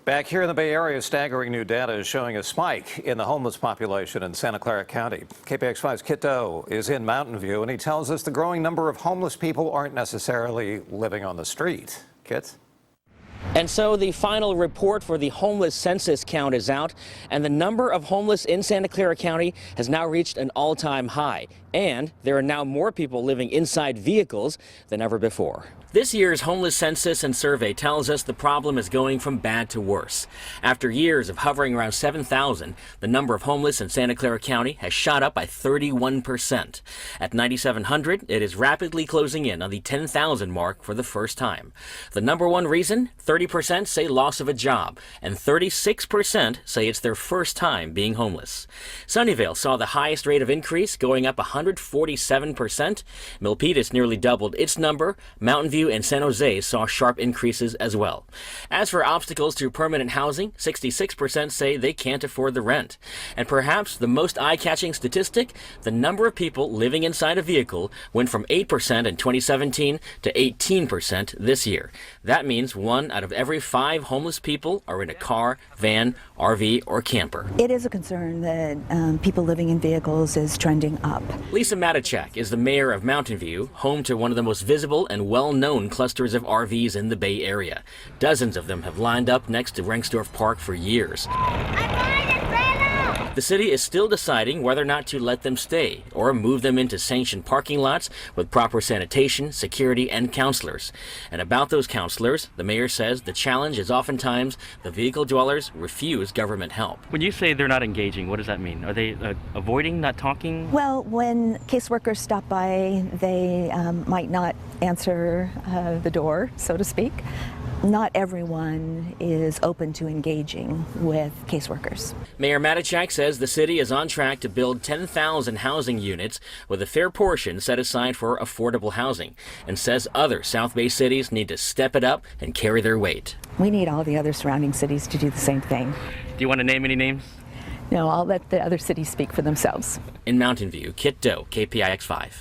Back here in the Bay Area, staggering new data is showing a spike in the homeless population in Santa Clara County. KPIX 5's Kiet Do is in Mountain View, and he tells us the growing number of homeless people aren't necessarily living on the street. Kit? And so the final report for the homeless census count is out, and the number of homeless in Santa Clara County has now reached an all-time high. And there are now more people living inside vehicles than ever before. This year's homeless census and survey tells us the problem is going from bad to worse. After years of hovering around 7,000, the number of homeless in Santa Clara County has shot up by 31%. At 9,700, it is rapidly closing in on the 10,000 mark for the first time. The number one reason, 30% say loss of a job, and 36% say it's their first time being homeless. Sunnyvale saw the highest rate of increase, going up 147%. Milpitas nearly doubled its number. Mountain View and San Jose saw sharp increases as well. As for obstacles to permanent housing, 66% say they can't afford the rent. And perhaps the most eye-catching statistic, the number of people living inside a vehicle went from 8% in 2017 to 18% this year. That means 1 out of every 5 homeless people are in a car, van, RV, or camper. It is a concern that people living in vehicles is trending up. Lisa Matichak is the mayor of Mountain View, home to one of the most visible and well-known clusters of RVs in the Bay Area. Dozens of them have lined up next to Rengsdorf Park for years. The city is still deciding whether or not to let them stay or move them into sanctioned parking lots with proper sanitation, security, and counselors. And about those counselors, the mayor says the challenge is oftentimes the vehicle dwellers refuse government help. When you say they're not engaging, what does that mean? Are they avoiding, not talking? Well, when caseworkers stop by, they might not answer the door, so to speak. Not everyone is open to engaging with caseworkers. Mayor Matichak says the city is on track to build 10,000 housing units with a fair portion set aside for affordable housing, and says other South Bay cities need to step it up and carry their weight. We need all the other surrounding cities to do the same thing. Do you want to name any names? No, I'll let the other cities speak for themselves. In Mountain View, Kiet Do, KPIX 5.